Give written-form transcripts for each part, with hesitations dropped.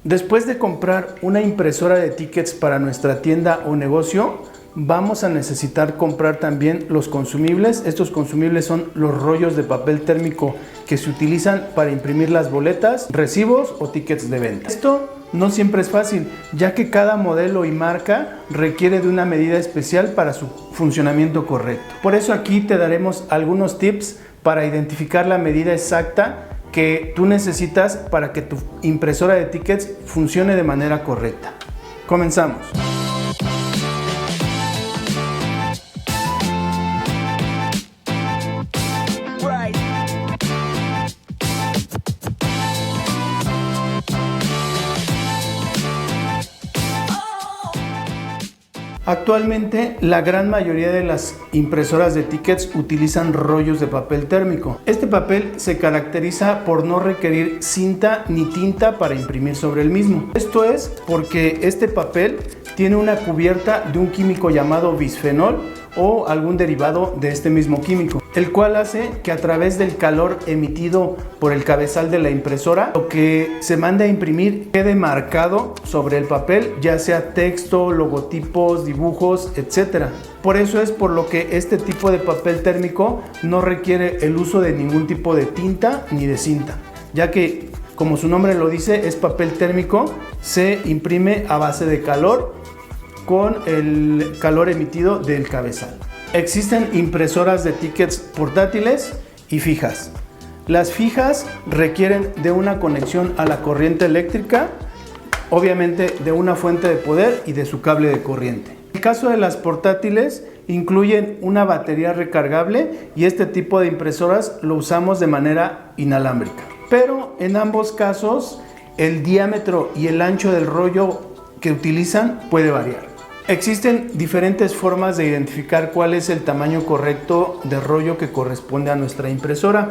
Después de comprar una impresora de tickets para nuestra tienda o negocio, vamos a necesitar comprar también los consumibles. Estos consumibles son los rollos de papel térmico que se utilizan para imprimir las boletas, recibos o tickets de venta. Esto no siempre es fácil, ya que cada modelo y marca requiere de una medida especial para su funcionamiento correcto. Por eso aquí te daremos algunos tips para identificar la medida exacta que tú necesitas para que tu impresora de tickets funcione de manera correcta. Comenzamos. Actualmente, la gran mayoría de las impresoras de tickets utilizan rollos de papel térmico. Este papel se caracteriza por no requerir cinta ni tinta para imprimir sobre el mismo. Esto es porque este papel tiene una cubierta de un químico llamado bisfenol o algún derivado de este mismo químico, el cual hace que a través del calor emitido por el cabezal de la impresora, lo que se manda a imprimir quede marcado sobre el papel, ya sea texto, logotipos, dibujos, etc. Por eso es por lo que este tipo de papel térmico no requiere el uso de ningún tipo de tinta ni de cinta, ya que, como su nombre lo dice, es papel térmico, se imprime a base de calor con el calor emitido del cabezal. Existen impresoras de tickets portátiles y fijas. Las fijas requieren de una conexión a la corriente eléctrica, obviamente de una fuente de poder y de su cable de corriente. En el caso de las portátiles, incluyen una batería recargable y este tipo de impresoras lo usamos de manera inalámbrica. Pero en ambos casos, el diámetro y el ancho del rollo que utilizan puede variar. Existen diferentes formas de identificar cuál es el tamaño correcto de rollo que corresponde a nuestra impresora,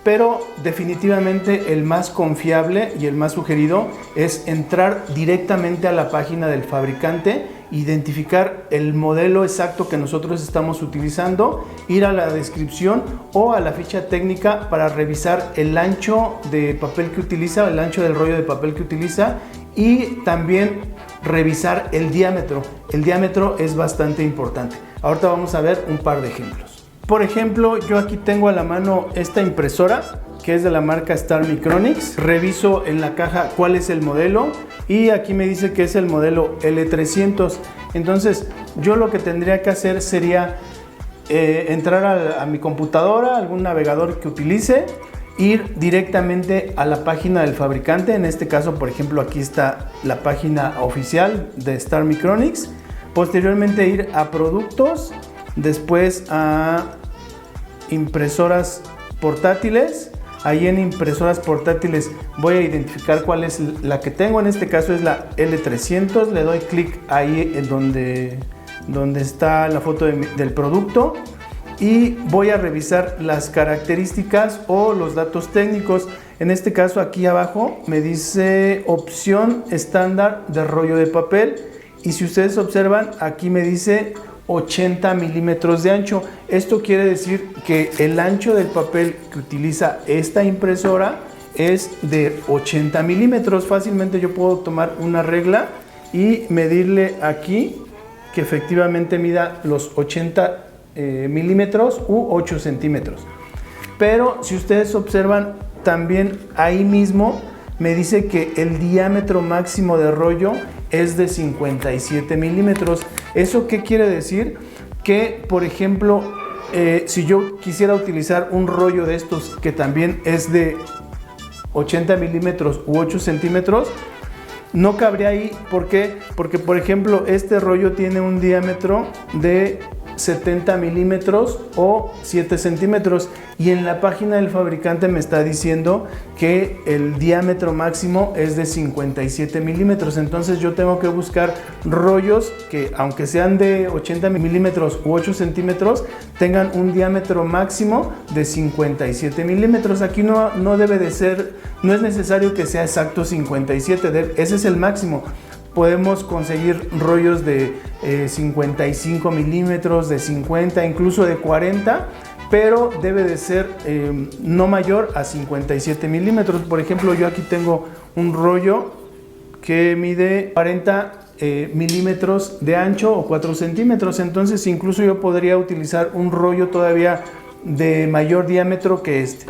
pero definitivamente el más confiable y el más sugerido es entrar directamente a la página del fabricante, identificar el modelo exacto que nosotros estamos utilizando, ir a la descripción o a la ficha técnica para revisar el ancho de papel que utiliza, el ancho del rollo de papel que utiliza, y también revisar el diámetro. El diámetro es bastante importante. Ahorita vamos a ver un par de ejemplos. Por ejemplo, yo aquí tengo a la mano esta impresora que es de la marca Star Micronics. Reviso en la caja cuál es el modelo y aquí me dice que es el modelo L300. Entonces yo lo que tendría que hacer sería entrar a mi computadora, algún navegador que utilice, ir directamente a la página del fabricante. En este caso, por ejemplo, aquí está la página oficial de Star Micronics. Posteriormente ir a productos, después a impresoras portátiles. Ahí en impresoras portátiles voy a identificar cuál es la que tengo. En este caso es la L300. Le doy clic ahí en donde está la foto del producto y voy a revisar las características o los datos técnicos. En este caso aquí abajo me dice opción estándar de rollo de papel y si ustedes observan aquí me dice 80 milímetros de ancho. Esto quiere decir que el ancho del papel que utiliza esta impresora es de 80 milímetros. Fácilmente yo puedo tomar una regla y medirle aquí que efectivamente mida los 80 milímetros u 8 centímetros. Pero si ustedes observan también ahí mismo me dice que el diámetro máximo de rollo es de 57 milímetros. ¿Eso qué quiere decir? Que por ejemplo si yo quisiera utilizar un rollo de estos que también es de 80 milímetros u 8 centímetros, no cabría ahí. ¿Por qué? Porque por ejemplo este rollo tiene un diámetro de 70 milímetros o 7 centímetros y en la página del fabricante me está diciendo que el diámetro máximo es de 57 milímetros. Entonces yo tengo que buscar rollos que, aunque sean de 80 milímetros u 8 centímetros, tengan un diámetro máximo de 57 milímetros. Aquí no debe de ser, no es necesario que sea exacto 57, ese es el máximo. Podemos conseguir rollos de 55 milímetros, de 50, incluso de 40, pero debe de ser no mayor a 57 milímetros. Por ejemplo, yo aquí tengo un rollo que mide 40 milímetros de ancho o 4 centímetros. Entonces incluso yo podría utilizar un rollo todavía de mayor diámetro que este.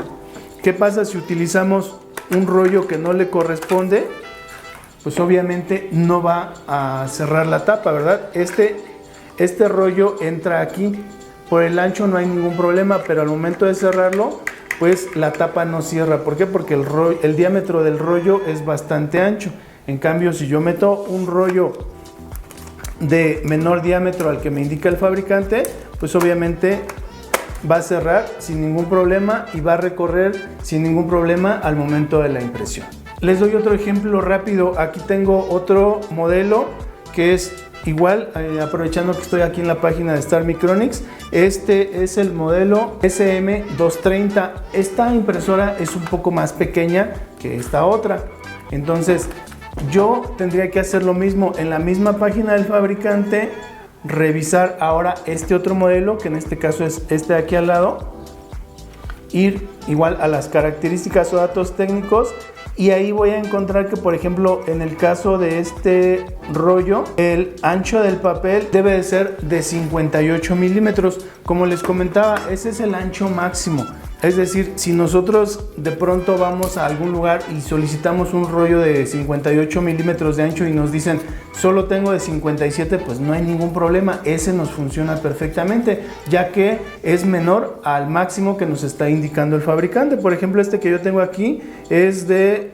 ¿Qué pasa si utilizamos un rollo que no le corresponde? Pues obviamente no va a cerrar la tapa, ¿verdad? Este rollo entra aquí. Por el ancho no hay ningún problema, pero al momento de cerrarlo, pues la tapa no cierra. ¿Por qué? Porque el diámetro del rollo es bastante ancho. En cambio, si yo meto un rollo de menor diámetro al que me indica el fabricante, pues obviamente va a cerrar sin ningún problema y va a recorrer sin ningún problema al momento de la impresión. Les doy otro ejemplo rápido. Aquí tengo otro modelo que es igual, aprovechando que estoy aquí en la página de Star Micronics. Este es el modelo SM230. Esta impresora es un poco más pequeña que esta otra. Entonces yo tendría que hacer lo mismo en la misma página del fabricante, revisar ahora este otro modelo, que en este caso es este de aquí al lado, ir igual a las características o datos técnicos, y ahí voy a encontrar que, por ejemplo, en el caso de este rollo, el ancho del papel debe de ser de 58 milímetros. Como les comentaba, ese es el ancho máximo. Es decir, si nosotros de pronto vamos a algún lugar y solicitamos un rollo de 58 milímetros de ancho y nos dicen solo tengo de 57, pues no hay ningún problema, ese nos funciona perfectamente, ya que es menor al máximo que nos está indicando el fabricante. Por ejemplo, este que yo tengo aquí es de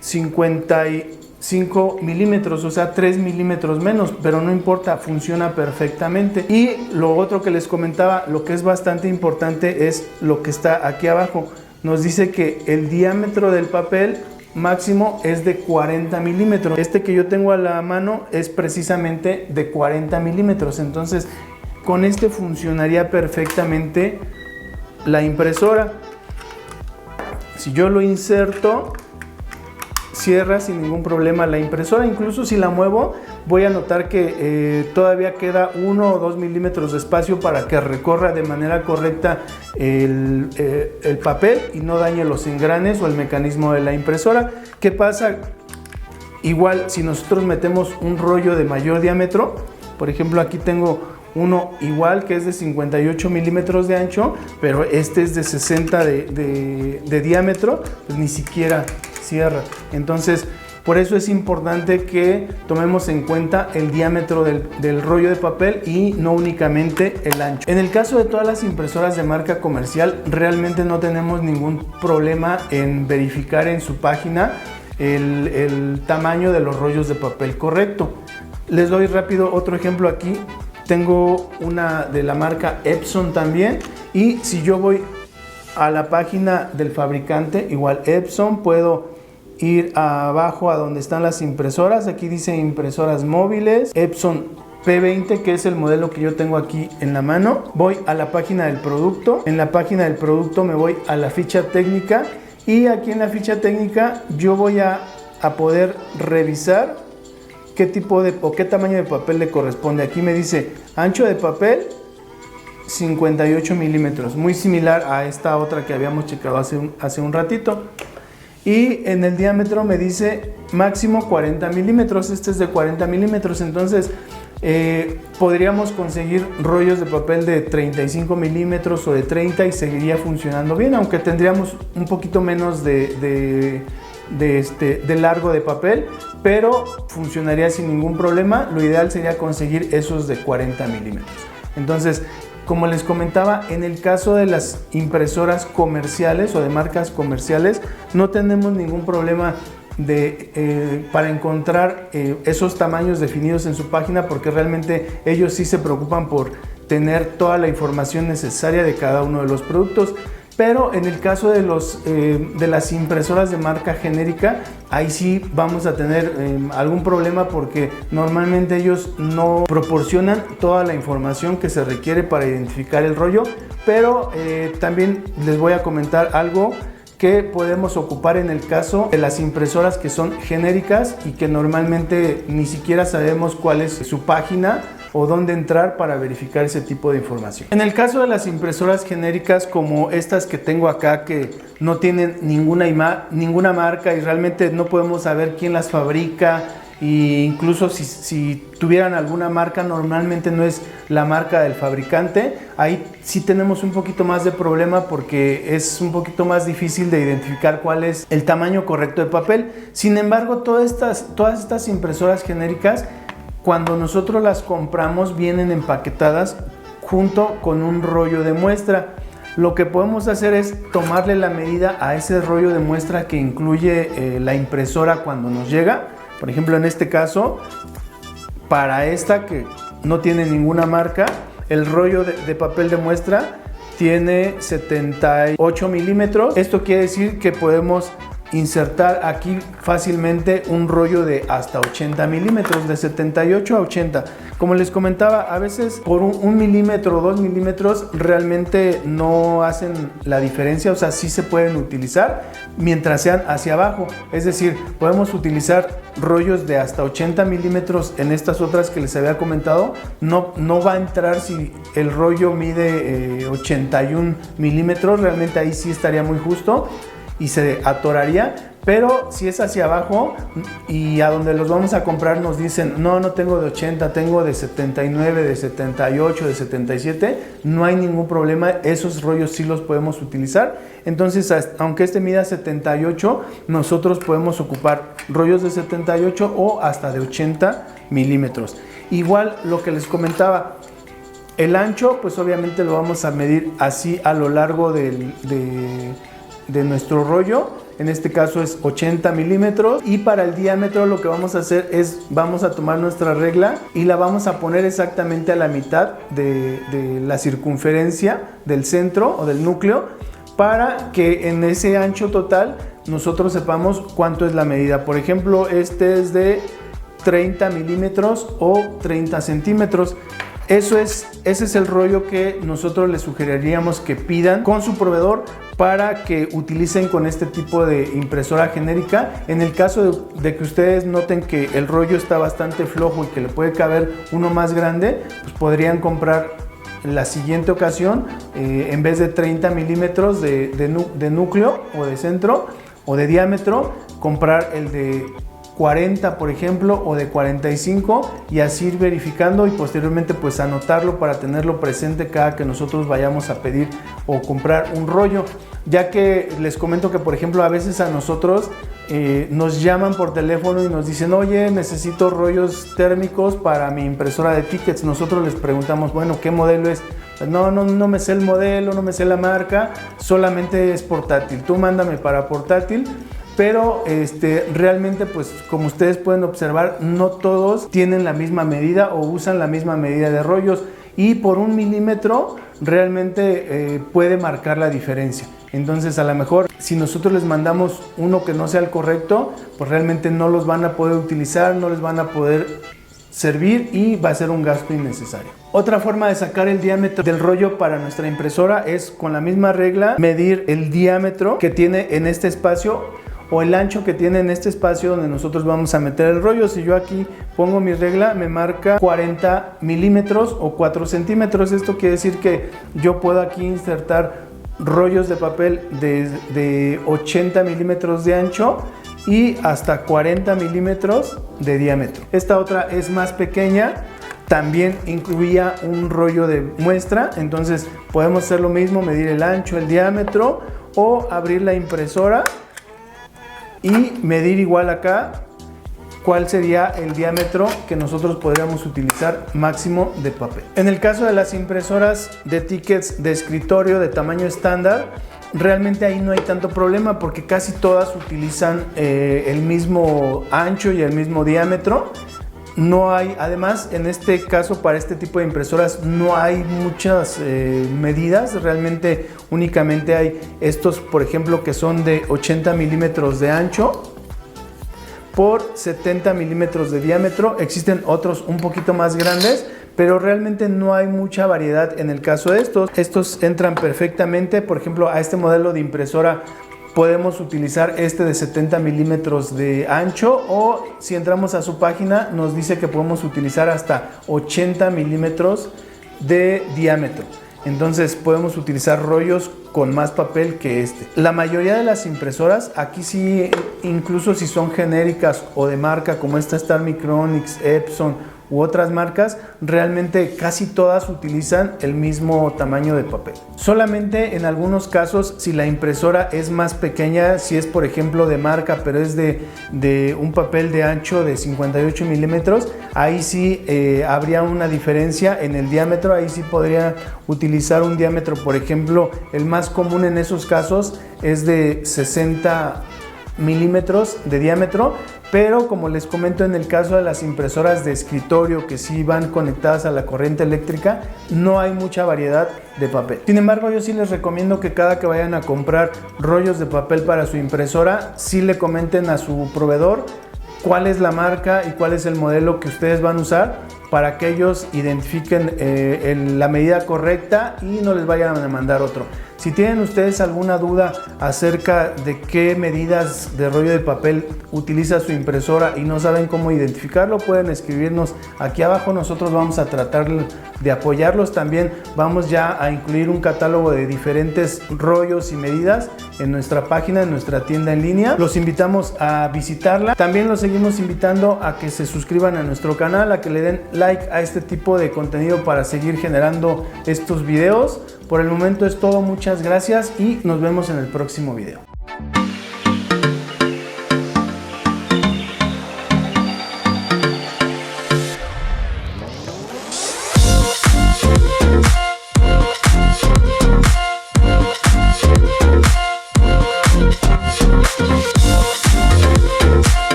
55 milímetros, o sea 3 milímetros menos, pero no importa, funciona perfectamente. Y lo otro que les comentaba, lo que es bastante importante, es lo que está aquí abajo. Nos dice que el diámetro del papel máximo es de 40 milímetros. Este que yo tengo a la mano es precisamente de 40 milímetros. Entonces con este funcionaría perfectamente la impresora. Si yo lo inserto, cierra sin ningún problema la impresora. Incluso si la muevo, voy a notar que todavía queda 1 o 2 milímetros de espacio para que recorra de manera correcta el papel y no dañe los engranes o el mecanismo de la impresora. ¿Qué pasa? Igual si nosotros metemos un rollo de mayor diámetro, por ejemplo aquí tengo uno igual que es de 58 milímetros de ancho, pero este es de 60 de diámetro, pues ni siquiera cierra. Entonces por eso es importante que tomemos en cuenta el diámetro del rollo de papel y no únicamente el ancho. En el caso de todas las impresoras de marca comercial, realmente no tenemos ningún problema en verificar en su página el tamaño de los rollos de papel correcto. Les doy rápido otro ejemplo aquí. Tengo una de la marca Epson también, y si yo voy a la página del fabricante, igual Epson, puedo ir abajo a donde están las impresoras. Aquí dice impresoras móviles, Epson P20, que es el modelo que yo tengo aquí en la mano. Voy a la página del producto. En la página del producto me voy a la ficha técnica, y aquí en la ficha técnica yo voy a poder revisar qué tipo de o qué tamaño de papel le corresponde. Aquí me dice ancho de papel 58 milímetros, muy similar a esta otra que habíamos checado hace un ratito. Y en el diámetro me dice máximo 40 milímetros, este es de 40 milímetros. Entonces podríamos conseguir rollos de papel de 35 milímetros o de 30 y seguiría funcionando bien, aunque tendríamos un poquito menos de largo de papel, pero funcionaría sin ningún problema. Lo ideal sería conseguir esos de 40 milímetros. Entonces, como les comentaba, en el caso de las impresoras comerciales o de marcas comerciales, no tenemos ningún problema para encontrar esos tamaños definidos en su página, porque realmente ellos sí se preocupan por tener toda la información necesaria de cada uno de los productos. Pero en el caso de las impresoras de marca genérica, ahí sí vamos a tener algún problema, porque normalmente ellos no proporcionan toda la información que se requiere para identificar el rollo. Pero también les voy a comentar algo que podemos ocupar en el caso de las impresoras que son genéricas y que normalmente ni siquiera sabemos cuál es su página o dónde entrar para verificar ese tipo de información. En el caso de las impresoras genéricas como estas que tengo acá, que no tienen ninguna marca y realmente no podemos saber quién las fabrica, e incluso si tuvieran alguna marca, normalmente no es la marca del fabricante. Ahí sí tenemos un poquito más de problema porque es un poquito más difícil de identificar cuál es el tamaño correcto de papel. Sin embargo, todas estas impresoras genéricas, cuando nosotros las compramos, vienen empaquetadas junto con un rollo de muestra. Lo que podemos hacer es tomarle la medida a ese rollo de muestra que incluye la impresora cuando nos llega. Por ejemplo, en este caso, para esta que no tiene ninguna marca, el rollo de papel de muestra tiene 78 milímetros. Esto quiere decir que podemos insertar aquí fácilmente un rollo de hasta 80 milímetros, de 78 a 80. Como les comentaba, a veces por un milímetro o 2 milímetros realmente no hacen la diferencia, o sea, sí se pueden utilizar mientras sean hacia abajo. Es decir, podemos utilizar rollos de hasta 80 milímetros en estas otras que les había comentado. No va a entrar si el rollo mide 81 milímetros, realmente ahí sí estaría muy justo y se atoraría. Pero si es hacia abajo y a donde los vamos a comprar nos dicen no tengo de 80, tengo de 79, de 78, de 77, no hay ningún problema, esos rollos sí los podemos utilizar. Entonces, aunque este mida 78, nosotros podemos ocupar rollos de 78 o hasta de 80 milímetros. Igual lo que les comentaba, el ancho pues obviamente lo vamos a medir así a lo largo de nuestro rollo. En este caso es 80 milímetros, y para el diámetro lo que vamos a hacer es vamos a tomar nuestra regla y la vamos a poner exactamente a la mitad de la circunferencia del centro o del núcleo, para que en ese ancho total nosotros sepamos cuánto es la medida. Por ejemplo, este es de 30 milímetros o 30 centímetros. Ese es el rollo que nosotros les sugeriríamos que pidan con su proveedor para que utilicen con este tipo de impresora genérica. En el caso de que ustedes noten que el rollo está bastante flojo y que le puede caber uno más grande, pues podrían comprar en la siguiente ocasión, en vez de 30 milímetros de núcleo o de centro o de diámetro, comprar el de 40, por ejemplo, o de 45, y así ir verificando y posteriormente pues anotarlo para tenerlo presente cada que nosotros vayamos a pedir o comprar un rollo. Ya que les comento que, por ejemplo, a veces a nosotros nos llaman por teléfono y nos dicen, oye, necesito rollos térmicos para mi impresora de tickets. Nosotros les preguntamos, bueno, ¿qué modelo es? No me sé el modelo, no me sé la marca, solamente es portátil. Tú mándame para portátil. Pero realmente, pues como ustedes pueden observar, no todos tienen la misma medida o usan la misma medida de rollos, y por un milímetro realmente puede marcar la diferencia. Entonces, a lo mejor si nosotros les mandamos uno que no sea el correcto, pues realmente no los van a poder utilizar, no les van a poder servir y va a ser un gasto innecesario. Otra forma de sacar el diámetro del rollo para nuestra impresora es con la misma regla medir el diámetro que tiene en este espacio o el ancho que tiene en este espacio donde nosotros vamos a meter el rollo. Si yo aquí pongo mi regla, me marca 40 milímetros o 4 centímetros. Esto quiere decir que yo puedo aquí insertar rollos de papel de 80 milímetros de ancho y hasta 40 milímetros de diámetro. Esta otra es más pequeña, también incluía un rollo de muestra. Entonces podemos hacer lo mismo, medir el ancho, el diámetro, o abrir la impresora y medir igual acá cuál sería el diámetro que nosotros podríamos utilizar máximo de papel. En el caso de las impresoras de tickets de escritorio de tamaño estándar, realmente ahí no hay tanto problema porque casi todas utilizan el mismo ancho y el mismo diámetro. No hay, además, en este caso, para este tipo de impresoras no hay muchas medidas. Realmente únicamente hay estos, por ejemplo, que son de 80 milímetros de ancho por 70 milímetros de diámetro. Existen otros un poquito más grandes, pero realmente no hay mucha variedad en el caso de estos. Estos entran perfectamente, por ejemplo, a este modelo de impresora podemos utilizar este de 70 milímetros de ancho, o si entramos a su página nos dice que podemos utilizar hasta 80 milímetros de diámetro. Entonces podemos utilizar rollos con más papel que este. La mayoría de las impresoras, aquí sí, incluso si son genéricas o de marca como esta Star Micronics, Epson u otras marcas, realmente casi todas utilizan el mismo tamaño de papel. Solamente en algunos casos, si la impresora es más pequeña, si es por ejemplo de marca, pero es de un papel de ancho de 58 milímetros, ahí sí habría una diferencia en el diámetro. Ahí sí podría utilizar un diámetro, por ejemplo, el más común en esos casos es de 60 milímetros de diámetro. Pero como les comento, en el caso de las impresoras de escritorio que sí van conectadas a la corriente eléctrica, no hay mucha variedad de papel. Sin embargo, yo sí les recomiendo que cada que vayan a comprar rollos de papel para su impresora, sí le comenten a su proveedor cuál es la marca y cuál es el modelo que ustedes van a usar, para que ellos identifiquen la medida correcta y no les vayan a mandar otro. Si tienen ustedes alguna duda acerca de qué medidas de rollo de papel utiliza su impresora y no saben cómo identificarlo, pueden escribirnos aquí abajo. Nosotros vamos a tratar de apoyarlos. También vamos ya a incluir un catálogo de diferentes rollos y medidas en nuestra página, en nuestra tienda en línea. Los invitamos a visitarla. También los seguimos invitando a que se suscriban a nuestro canal, a que le den like a este tipo de contenido para seguir generando estos videos. Por el momento es todo, muchas gracias y nos vemos en el próximo video.